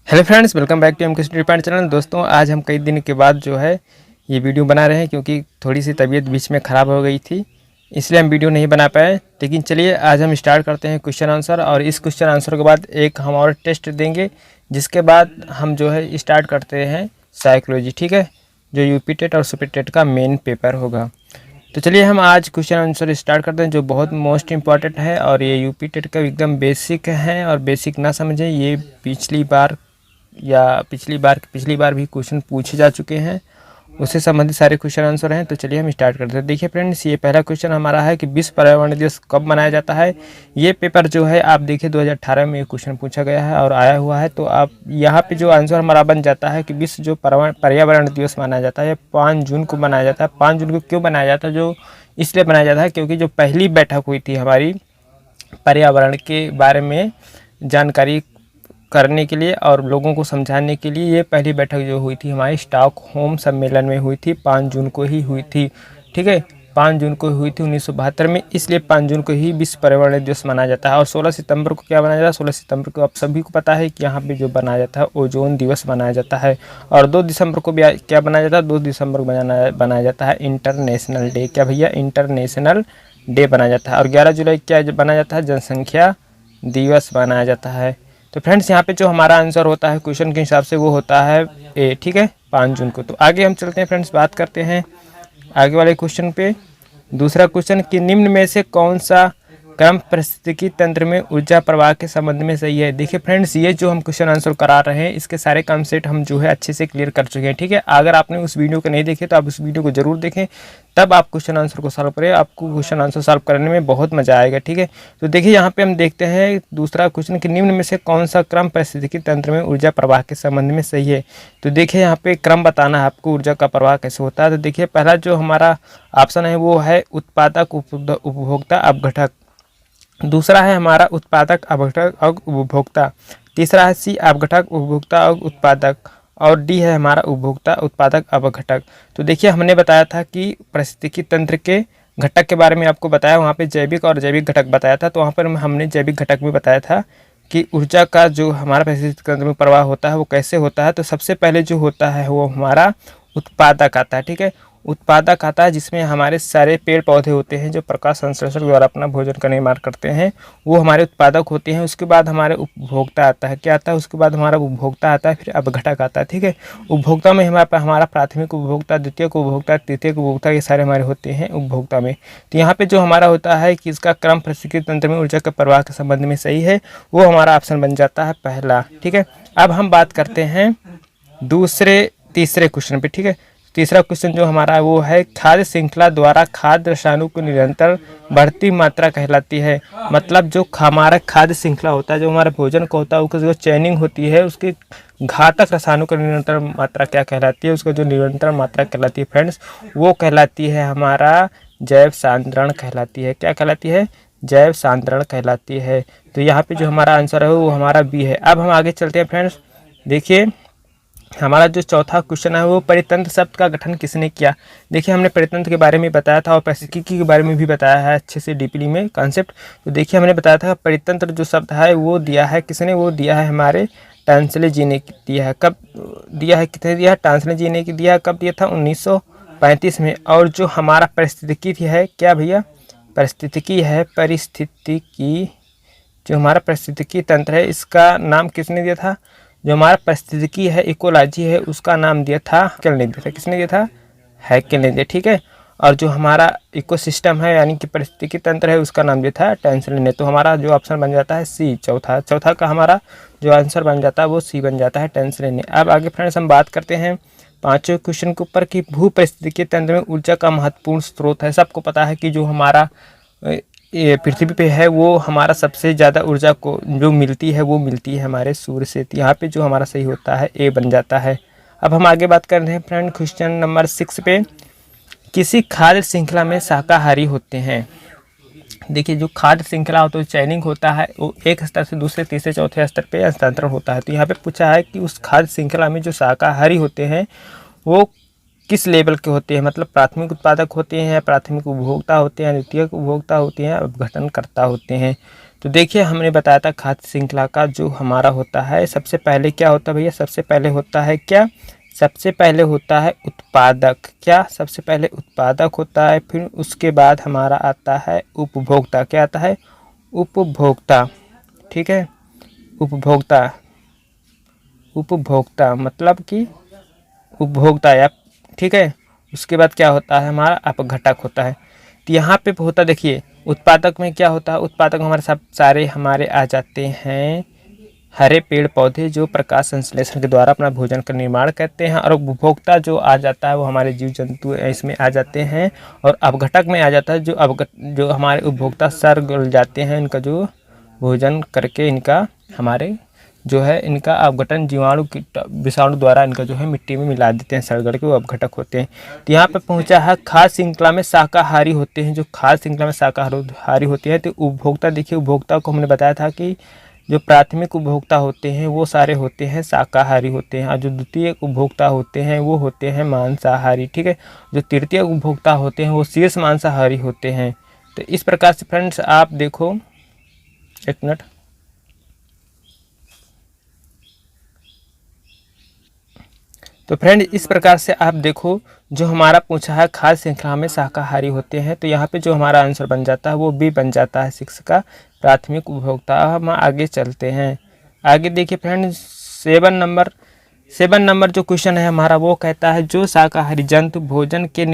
Hello friends, welcome back to M K study point channel. दोस्तों, आज हम कई दिन के बाद जो है ये वीडियो बना रहे हैं, क्योंकि थोड़ी सी तबीयत बीच में ख़राब हो गई थी, इसलिए हम वीडियो नहीं बना पाए। लेकिन चलिए आज हम स्टार्ट करते हैं क्वेश्चन आंसर, और इस क्वेश्चन आंसर के बाद एक हम और टेस्ट देंगे, जिसके बाद हम जो है स्टार्ट करते हैं साइकोलॉजी। ठीक है, जो यूपी टेट और सुपर टेट का मेन पेपर होगा। तो चलिए हम आज क्वेश्चन आंसर स्टार्ट करते हैं, जो बहुत मोस्ट इंपॉर्टेंट है, और ये यूपी टेट का एकदम बेसिक है। और बेसिक ना समझें, ये पिछली बार भी क्वेश्चन पूछे जा चुके हैं, उससे संबंधित सारे क्वेश्चन आंसर हैं। तो चलिए हम स्टार्ट करते हैं। देखिए फ्रेंड्स, ये पहला क्वेश्चन हमारा है कि विश्व पर्यावरण दिवस कब मनाया जाता है। ये पेपर जो है आप देखिए 2018 में ये क्वेश्चन पूछा गया है और आया हुआ है। तो आप यहाँ पे जो आंसर हमारा बन जाता है कि विश्व जो पर्यावरण दिवस मनाया जाता है 5 जून को मनाया जाता है। 5 जून को क्यों मनाया जाता है? जो इसलिए मनाया जाता है क्योंकि जो पहली बैठक हुई थी हमारी पर्यावरण के बारे में जानकारी करने के लिए और लोगों को समझाने के लिए, ये पहली बैठक जो हुई थी हमारी स्टॉकहोम सम्मेलन में हुई थी। 5 जून को ही हुई थी। ठीक है, 5 जून को हुई थी 1972 में, इसलिए 5 जून को ही विश्व पर्यावरण दिवस मनाया जाता है। और 16 सितंबर को क्या मनाया जाता है? 16 सितंबर को आप सभी को पता है कि यहाँ पे जो बनाया जाता है ओजोन दिवस मनाया जाता है। और 2 दिसंबर को भी क्या बनाया जाता है? 2 दिसंबर को बनाया जाता है इंटरनेशनल डे। क्या भैया? इंटरनेशनल डे बनाया जाता है। और 11 जुलाई क्या बनाया जाता है? जनसंख्या दिवस बनाया जाता है। तो फ्रेंड्स, यहाँ पे जो हमारा आंसर होता है क्वेश्चन के हिसाब से वो होता है ए। ठीक है, 5 जून को। तो आगे हम चलते हैं फ्रेंड्स, बात करते हैं आगे वाले क्वेश्चन पे। दूसरा क्वेश्चन कि निम्न में से कौन सा क्रम पारिस्थितिकी तंत्र में ऊर्जा प्रवाह के संबंध में सही है। देखिए फ्रेंड्स, ये जो हम क्वेश्चन आंसर करा रहे हैं इसके सारे कॉन्सेप्ट हम जो है अच्छे से क्लियर कर चुके हैं। ठीक है, अगर आपने उस वीडियो को नहीं देखे तो आप उस वीडियो को जरूर देखें, तब आप क्वेश्चन आंसर को सॉल्व करें। आपको क्वेश्चन आंसर सॉल्व करने में बहुत मजा आएगा। ठीक है, तो देखिए यहाँ पे हम देखते हैं दूसरा क्वेश्चन कि निम्न में से कौन सा क्रम पारिस्थितिकी तंत्र में ऊर्जा प्रवाह के संबंध में सही है। तो देखिए यहाँ पे क्रम बताना है आपको, ऊर्जा का प्रवाह कैसे होता है। तो देखिए पहला जो हमारा ऑप्शन है वो है उत्पादक, उपभोक्ता, अपघटक। दूसरा है हमारा उत्पादक, अपघटक और उपभोक्ता। तीसरा है सी, अपघटक, उपभोक्ता और उत्पादक। और डी है हमारा उपभोक्ता, उत्पादक, अपघटक। तो देखिए हमने बताया था कि पारिस्थितिकी तंत्र के घटक के बारे में आपको बताया, वहाँ पे जैविक और जैविक घटक बताया था। तो वहाँ पर हमने जैविक घटक में बताया था कि ऊर्जा का जो हमारा पारिस्थितिकी तंत्र में प्रवाह होता है वो कैसे होता है। तो सबसे पहले जो होता है वो हमारा उत्पादक आता है। ठीक है, उत्पादक आता है जिसमें हमारे सारे पेड़ पौधे होते हैं जो प्रकाश संश्लेषण द्वारा अपना भोजन का निर्माण करते हैं, वो हमारे उत्पादक होते हैं। उसके बाद हमारे उपभोक्ता आता है। क्या आता है? उसके बाद हमारा उपभोक्ता आता है, फिर अपघटक आता है। ठीक है, उपभोक्ता में हमारा प्राथमिक उपभोक्ता, द्वितीयक उपभोक्ता, तृतीयक उपभोक्ता, ये सारे हमारे होते हैं उपभोक्ता में। तो यहाँ पे जो हमारा होता है कि इसका क्रम पारिस्थितिकी तंत्र में ऊर्जा के प्रवाह के संबंध में सही है, वो हमारा ऑप्शन बन जाता है पहला। ठीक है, अब हम बात करते हैं तीसरे क्वेश्चन पे। ठीक है, तीसरा क्वेश्चन जो हमारा है वो है खाद्य श्रृंखला द्वारा खाद्य रसायनों की निरंतर बढ़ती मात्रा कहलाती है। मतलब जो हमारा खाद्य श्रृंखला होता है, जो हमारे भोजन का होता है, उसकी जो चैनिंग होती है, उसके घातक रसायनों की निरंतर मात्रा क्या कहलाती है? उसका जो निरंतर मात्रा कहलाती है फ्रेंड्स, वो कहलाती है हमारा जैव सांद्रण कहलाती है। क्या कहलाती है? जैव सांद्रण कहलाती है। तो यहाँ पे जो हमारा आंसर है वो हमारा बी है। अब हम आगे चलते हैं फ्रेंड्स। देखिए हमारा जो चौथा क्वेश्चन है वो परितंत्र शब्द का गठन किसने किया। देखिए हमने परितंत्र के बारे में बताया था और पारिस्थितिकी के बारे में भी बताया है अच्छे से डीपली में कॉन्सेप्ट। तो देखिए हमने बताया था परितंत्र जो शब्द है वो दिया है किसने? वो दिया है हमारे टांसले जी ने दिया है। कब दिया है? कितने दिया है? टांसले जी ने दिया। कब दिया था? 1935 में। और जो हमारा पारिस्थितिकी है, क्या भैया? पारिस्थितिकी है, पारिस्थितिकी जो हमारा पारिस्थितिकी तंत्र है इसका नाम किसने दिया था? जो हमारा पारिस्थितिकी है, इकोलॉजी है, उसका नाम दिया था हैकेल ने दिया था। किसने दिया था? हैकेल ने दिया। ठीक है, और जो हमारा इकोसिस्टम है यानी कि पारिस्थितिकी तंत्र है उसका नाम दिया था टांसले ने। तो हमारा जो ऑप्शन बन जाता है सी, चौथा का हमारा जो आंसर बन जाता है वो सी बन जाता है, टांसले ने। अब आगे फ्रेंड्स हम बात करते हैं पांचवें क्वेश्चन के ऊपर कि भू पारिस्थितिकी तंत्र में ऊर्जा का महत्वपूर्ण स्रोत है। सबको पता है कि जो हमारा ये पृथ्वी पे है वो हमारा सबसे ज़्यादा ऊर्जा को जो मिलती है वो मिलती है हमारे सूर्य से। तो यहाँ पे जो हमारा सही होता है ए बन जाता है। अब हम आगे बात कर रहे हैं फ्रेंड क्वेश्चन नंबर 6 पे। किसी खाद्य श्रृंखला में शाकाहारी होते हैं। देखिए जो खाद्य श्रृंखला होता है चैनिंग होता है वो एक स्तर से दूसरे तीसरे चौथे स्तर पे हस्तांतरण होता है। तो यहाँ पे पूछा है कि उस खाद्य श्रृंखला में जो शाकाहारी होते हैं वो किस लेवल के होते हैं, मतलब प्राथमिक उत्पादक होते हैं, प्राथमिक उपभोक्ता होते हैं, द्वितीयक उपभोक्ता होते हैं, अपघटनकर्ता होते हैं। तो देखिए हमने बताया था खाद्य श्रृंखला का जो हमारा होता है, सबसे पहले क्या होता है भैया, सबसे पहले होता है क्या, सबसे पहले होता है उत्पादक। क्या, सबसे पहले उत्पादक होता है, फिर उसके बाद हमारा आता है उपभोक्ता। क्या आता है, उपभोक्ता। ठीक है, उपभोक्ता, उपभोक्ता मतलब कि उपभोक्ता या, ठीक है। उसके बाद क्या होता है, हमारा अपघटक होता है। तो यहाँ पे होता, देखिए उत्पादक में क्या होता है, उत्पादक हमारे सब सारे हमारे आ जाते हैं हरे पेड़ पौधे जो प्रकाश संश्लेषण के द्वारा अपना भोजन का निर्माण करते हैं, और उपभोक्ता जो आ जाता है वो हमारे जीव जंतु इसमें आ जाते हैं। और अपघटक में आ जाता है जो हमारे उपभोक्ता सड़ गल जाते हैं, इनका जो भोजन करके इनका हमारे जो है इनका अपघटन जीवाणु की विषाणु द्वारा इनका जो है मिट्टी में मिला देते हैं, सड़गड़ के वो अपघटक होते हैं। तो यहाँ पे पहुँचा है खाद्य श्रृंखला में शाकाहारी होते हैं, जो खाद्य श्रृंखला में शाकाहारी होते हैं। तो उपभोक्ता, देखिए उपभोक्ता को हमने बताया था कि जो प्राथमिक उपभोक्ता होते हैं वो सारे होते हैं शाकाहारी होते हैं, और जो द्वितीय उपभोक्ता होते हैं वो होते हैं मांसाहारी। ठीक है, जो तृतीय उपभोक्ता होते हैं वो शीर्ष मांसाहारी होते हैं। तो इस प्रकार से फ्रेंड्स आप देखो, एक मिनट, तो फ्रेंड इस प्रकार से आप देखो जो हमारा पूछा है खाद्य श्रृंखला में शाकाहारी होते हैं, तो यहाँ पे जो हमारा आंसर बन जाता है वो बी बन जाता है, 6 का प्राथमिक उपभोक्ता। हम आगे चलते हैं, आगे देखिए फ्रेंड 7 नंबर जो क्वेश्चन है हमारा वो कहता है जो शाकाहारी जंतु भोजन के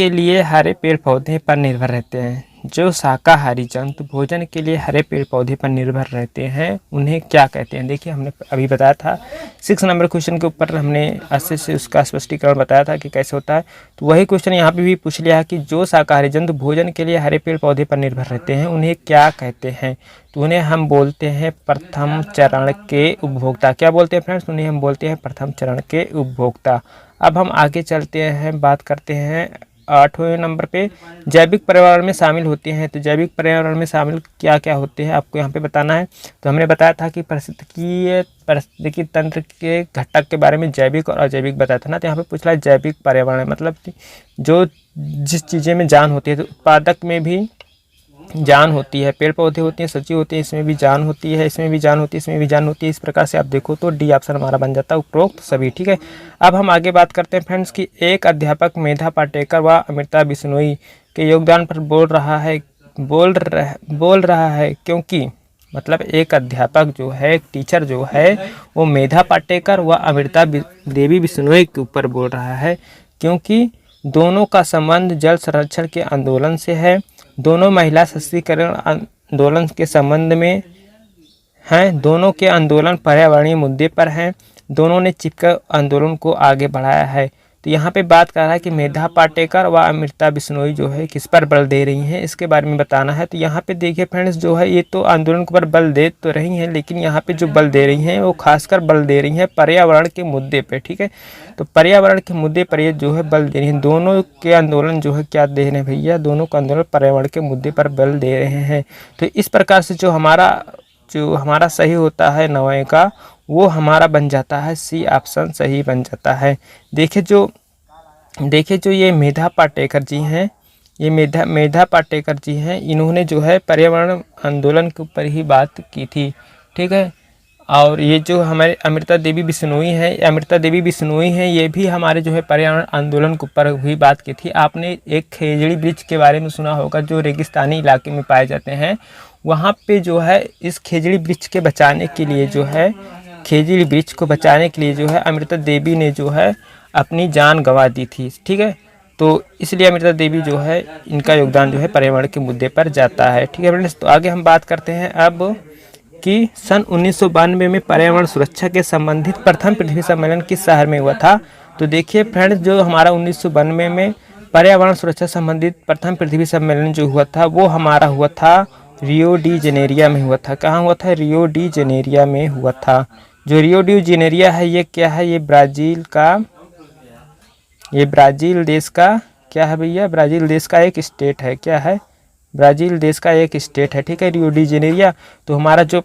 लिए हरे पेड़ पौधे पर निर्भर रहते हैं, जो शाकाहारी जंतु भोजन के लिए हरे पेड़ पौधे पर निर्भर रहते हैं उन्हें क्या कहते हैं। देखिए हमने अभी बताया था 6 नंबर क्वेश्चन के ऊपर हमने अच्छे से उसका स्पष्टीकरण बताया था कि कैसे होता है। तो वही क्वेश्चन यहाँ पे भी पूछ लिया है कि जो शाकाहारी जंतु भोजन के लिए हरे पेड़ पौधे पर निर्भर रहते हैं उन्हें क्या कहते हैं। तो उन्हें हम बोलते हैं प्रथम चरण के उपभोक्ता। क्या बोलते हैं फ्रेंड्स, उन्हें हम बोलते हैं प्रथम चरण के उपभोक्ता। अब हम आगे चलते हैं, बात करते हैं 8वें नंबर पे जैविक पर्यावरण में शामिल होते हैं। तो जैविक पर्यावरण में शामिल क्या क्या होते हैं आपको यहाँ पे बताना है। तो हमने बताया था कि पारिस्थितिकी तंत्र के घटक के बारे में जैविक और अजैविक बताया था ना। तो यहाँ पे पूछ रहा है जैविक पर्यावरण मतलब जो जिस चीज़ें में जान होती है, तो उत्पादक में भी जान होती है, पेड़ पौधे होते हैं, सब्जी होती है, इसमें भी जान होती है, इसमें भी जान होती है, इसमें भी जान होती है। इस प्रकार से आप देखो तो डी ऑप्शन हमारा बन जाता है उपरोक्त सभी। ठीक है, अब हम आगे बात करते हैं फ्रेंड्स कि एक अध्यापक मेधा पाटेकर व अमृता बिश्नोई के योगदान पर बोल रहा है क्योंकि, मतलब एक अध्यापक जो है, एक टीचर जो है वो मेधा पाटेकर व अमृता देवी बिश्नोई के ऊपर बोल रहा है क्योंकि दोनों का संबंध जल संरक्षण के आंदोलन से है, दोनों महिला सशक्तिकरण आंदोलन के संबंध में हैं, दोनों के आंदोलन पर्यावरणीय मुद्दे पर हैं, दोनों ने चिपका आंदोलन को आगे बढ़ाया है। तो यहाँ पे बात कर रहा है कि मेधा पाटेकर व अमृता बिश्नोई जो है किस पर बल दे रही हैं, इसके बारे में बताना है। तो यहाँ पे देखिए फ्रेंड्स जो है ये तो आंदोलन के ऊपर बल दे तो रही हैं, लेकिन यहाँ पे जो बल दे रही हैं वो खासकर बल दे रही हैं पर्यावरण के मुद्दे पे। ठीक है, तो पर्यावरण के मुद्दे पर ये जो है बल दे रही हैं। दोनों के आंदोलन जो है क्या दे रहे हैं भैया, दोनों का आंदोलन पर्यावरण के मुद्दे पर बल दे रहे हैं। तो इस प्रकार से जो हमारा सही होता है 9 का, वो हमारा बन जाता है सी ऑप्शन सही बन जाता है। देखिए जो ये मेधा पाटेकर जी हैं, ये मेधा पाटेकर जी हैं, इन्होंने जो है पर्यावरण आंदोलन के ऊपर ही बात की थी। ठीक है, और ये जो हमारे अमृता देवी बिश्नोई हैं, ये भी हमारे जो है पर्यावरण आंदोलन के ऊपर भी बात की थी। आपने एक खेजड़ी वृक्ष के बारे में सुना होगा जो रेगिस्तानी इलाके में पाए जाते हैं, वहाँ पे जो है इस खेजड़ी वृक्ष के बचाने के लिए जो है, खेजड़ी वृक्ष को बचाने के लिए जो है अमृता देवी ने जो है अपनी जान गंवा दी थी। ठीक है, तो इसलिए अमृता देवी जो है इनका योगदान जो है पर्यावरण के मुद्दे पर जाता है। ठीक है फ्रेंड्स, तो आगे हम बात करते हैं अब कि सन 1992 में पर्यावरण सुरक्षा के संबंधित प्रथम पृथ्वी सम्मेलन किस शहर में हुआ था। तो देखिए फ्रेंड्स जो हमारा 1992 में पर्यावरण सुरक्षा संबंधित प्रथम पृथ्वी सम्मेलन जो हुआ था वो हमारा हुआ था रियो डी जेनेरिया में हुआ था। कहाँ हुआ था, रियो डी जेनेरिया में हुआ था। जो रियो डी जेनेरिया है ये क्या है, ये ब्राज़ील देश का क्या है भैया, ब्राज़ील देश का एक स्टेट है। क्या है, ब्राज़ील देश का एक स्टेट है। ठीक है, रियो डी जेनेरिया। तो हमारा जो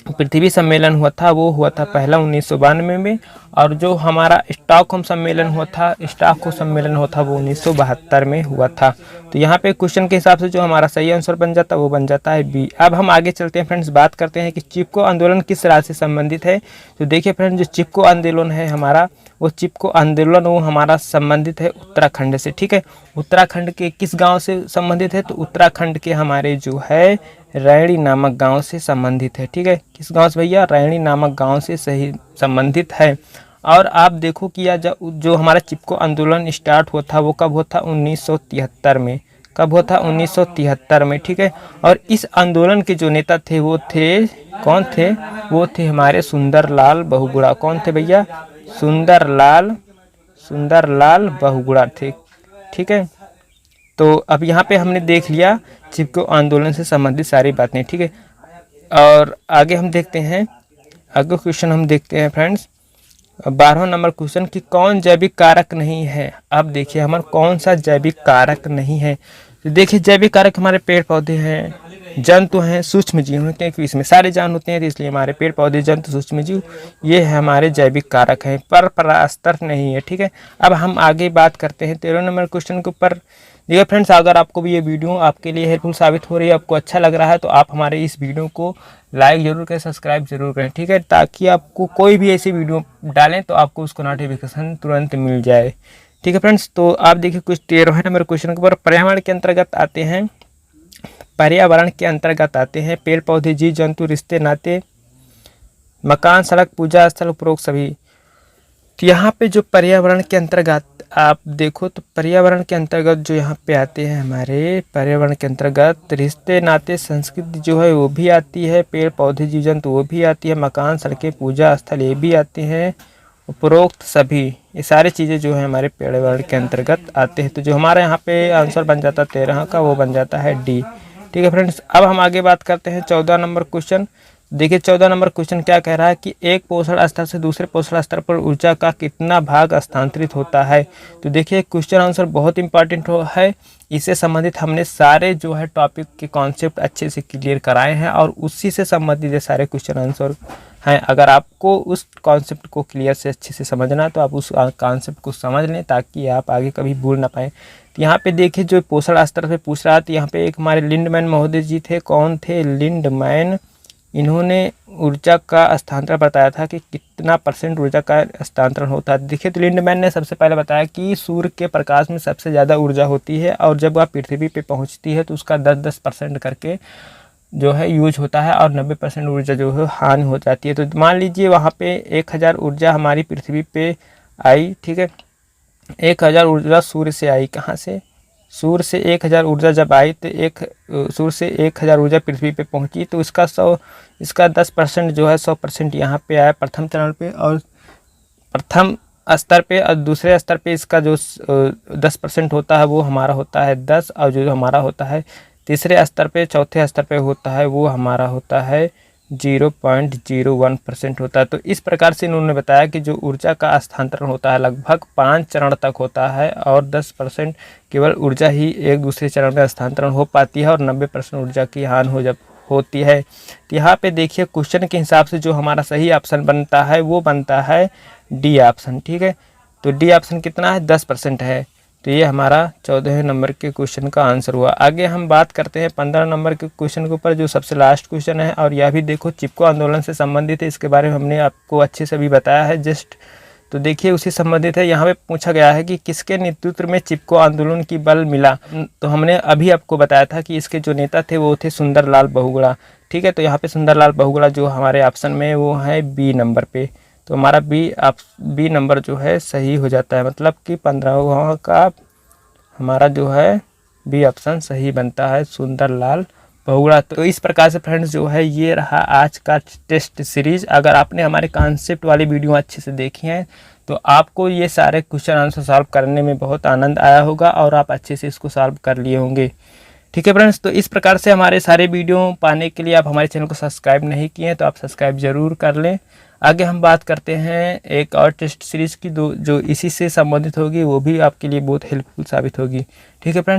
पृथ्वी सम्मेलन हुआ था वो हुआ था पहला 1992 में, और जो हमारा स्टॉकहोम सम्मेलन हुआ था, स्टॉकहोम सम्मेलन हुआ था वो 1972 में हुआ था। तो यहाँ पे क्वेश्चन के हिसाब से जो हमारा सही आंसर बन जाता है वो बन जाता है बी। अब हम आगे चलते हैं फ्रेंड्स, बात करते हैं कि चिपको आंदोलन किस राज्य से संबंधित है। तो देखिए फ्रेंड्स, जो चिपको आंदोलन है हमारा, वो चिपको आंदोलन वो हमारा संबंधित है उत्तराखंड से। ठीक है, उत्तराखंड के किस गाँव से संबंधित है, तो उत्तराखंड के हमारे जो है रैणी नामक गांव से संबंधित है। ठीक है, किस गांव से भैया, रैणी नामक गांव से सही संबंधित है। और आप देखो कि यह जो हमारा चिपको आंदोलन स्टार्ट हुआ था वो कब हुआ था, 1973 में। कब हुआ था, 1973 में। ठीक है, और इस आंदोलन के जो नेता थे वो थे, कौन थे, वो थे हमारे सुंदरलाल बहुगुणा। कौन थे भैया, सुंदरलाल बहुगुणा थे। ठीक है, तो अब यहाँ पे हमने देख लिया चिपको आंदोलन से संबंधित सारी बातें। ठीक है, और आगे हम देखते हैं, आगे क्वेश्चन हम देखते हैं फ्रेंड्स, 12वां नंबर क्वेश्चन कि कौन जैविक कारक नहीं है। अब देखिए हमारा कौन सा जैविक कारक नहीं है। तो देखिए जैविक कारक हमारे पेड़ पौधे हैं, जंतु हैं, सूक्ष्म जीव होते हैं, इसमें सारे जान होते हैं, तो इसलिए हमारे पेड़ पौधे, जंतु, सूक्ष्म जीव ये है हमारे जैविक कारक हैं, पर परास्तर नहीं है। ठीक है, अब हम आगे बात करते हैं 13 नंबर क्वेश्चन के ऊपर। देखिए फ्रेंड्स, अगर आपको भी ये वीडियो आपके लिए हेल्पफुल साबित हो रही है, आपको अच्छा लग रहा है, तो आप हमारे इस वीडियो को लाइक जरूर करें, सब्सक्राइब जरूर करें। ठीक है, ताकि आपको कोई भी ऐसी वीडियो डालें तो आपको उसको नोटिफिकेशन तुरंत मिल जाए। ठीक है फ्रेंड्स, तो आप देखिए कुछ 13 नंबर क्वेश्चन के ऊपर पर्यावरण के अंतर्गत आते हैं, पर्यावरण के अंतर्गत आते हैं पेड़ पौधे, जीव जंतु, रिश्ते नाते, मकान, सड़क, पूजा स्थल, उपरोक्त सभी। तो यहाँ पे जो पर्यावरण के अंतर्गत आप देखो तो पर्यावरण के अंतर्गत जो यहाँ पे आते हैं हमारे, पर्यावरण के अंतर्गत रिश्ते नाते, संस्कृति जो है वो भी आती है, पेड़ पौधे, जीव जंतु वो भी आती है, मकान, सड़कें, पूजा स्थल ये भी आती हैं, उपरोक्त सभी, ये सारी चीज़ें जो है हमारे पर्यावरण के अंतर्गत आते हैं। तो जो हमारा यहाँ पे आंसर बन जाता है 13 का, वो बन जाता है डी। ठीक है फ्रेंड्स, अब हम आगे बात करते हैं 14 नंबर क्वेश्चन। देखिए 14 नंबर क्वेश्चन क्या कह रहा है कि एक पोषण स्तर से दूसरे पोषण स्तर पर ऊर्जा का कितना भाग स्थानांतरित होता है। तो देखिए क्वेश्चन आंसर बहुत इंपॉर्टेंट है, इससे संबंधित हमने सारे जो है टॉपिक के कॉन्सेप्ट अच्छे से क्लियर कराए हैं, और उसी से संबंधित ये सारे क्वेश्चन आंसर हैं। अगर आपको उस कॉन्सेप्ट को क्लियर से अच्छे से समझना है तो आप उस कॉन्सेप्ट को समझ लें, ताकि आप आगे कभी भूल ना पाएँ। तो यहाँ पे देखिए जो पोषण स्तर से पूछ रहा था, यहाँ पे एक हमारे लिंडमैन महोदय जी थे। कौन थे, लिंडमैन। इन्होंने ऊर्जा का स्थानांतरण बताया था कि कितना % ऊर्जा का स्थानांतरण होता है। देखिए तो लिंडमैन ने सबसे पहले बताया कि सूर्य के प्रकाश में सबसे ज़्यादा ऊर्जा होती है, और जब वह पृथ्वी पे पहुंचती है तो उसका 10% करके जो है यूज होता है, और 90% ऊर्जा जो है हानि हो जाती है। तो मान लीजिए वहाँ पे 1000 ऊर्जा हमारी पृथ्वी पे आई। ठीक है, 1000 ऊर्जा सूर्य से आई। कहाँ से, सूर्य से 1000 ऊर्जा जब आई तो सूर्य से 1000 ऊर्जा पृथ्वी पे पहुंची, तो इसका 10% जो है 100% यहाँ पे आया प्रथम चरण पे, और प्रथम स्तर पे, और दूसरे स्तर पे इसका जो 10% होता है वो हमारा होता है 10, और जो हमारा होता है तीसरे स्तर पे, चौथे स्तर पे होता है वो हमारा होता है 0.01% होता है। तो इस प्रकार से इन्होंने बताया कि जो ऊर्जा का स्थानांतरण होता है लगभग 5 चरण तक होता है, और 10% केवल ऊर्जा ही एक दूसरे चरण में स्थानांतरण हो पाती है, और 90% ऊर्जा की हानि जब होती है। तो यहाँ पे देखिए क्वेश्चन के हिसाब से जो हमारा सही ऑप्शन बनता है वो बनता है डी ऑप्शन। ठीक है, तो डी ऑप्शन कितना है, 10% है। तो ये हमारा 14 नंबर के क्वेश्चन का आंसर हुआ। आगे हम बात करते हैं 15 नंबर के क्वेश्चन के ऊपर, जो सबसे लास्ट क्वेश्चन है, और यह भी देखो चिपको आंदोलन से संबंधित है, इसके बारे में हमने आपको अच्छे से भी बताया है जस्ट। तो देखिए उसी संबंधित है। यहाँ पे पूछा गया है कि किसके नेतृत्व में चिपको आंदोलन की बल मिला। तो हमने अभी आपको बताया था कि इसके जो नेता थे वो थे सुंदरलाल बहुगुणा। ठीक है, तो यहाँ पे सुंदरलाल बहुगुणा जो हमारे ऑप्शन में वो है बी नंबर पे। तो हमारा बी नंबर जो है सही हो जाता है, मतलब कि 15वां का हमारा जो है बी ऑप्शन सही बनता है, सुंदरलाल बहुगुणा। तो इस प्रकार से फ्रेंड्स जो है ये रहा आज का टेस्ट सीरीज। अगर आपने हमारे कॉन्सेप्ट वाली वीडियो अच्छे से देखी हैं तो आपको ये सारे क्वेश्चन आंसर सॉल्व करने में बहुत आनंद आया होगा, और आप अच्छे से इसको सॉल्व कर लिए होंगे। ठीक है फ्रेंड्स, तो इस प्रकार से हमारे सारे वीडियो पाने के लिए आप हमारे चैनल को सब्सक्राइब नहीं किए हैं तो आप सब्सक्राइब ज़रूर कर लें। आगे हम बात करते हैं एक और टेस्ट सीरीज़ की, जो इसी से संबंधित होगी, वो भी आपके लिए बहुत हेल्पफुल साबित होगी। ठीक है फ्रेंड्स।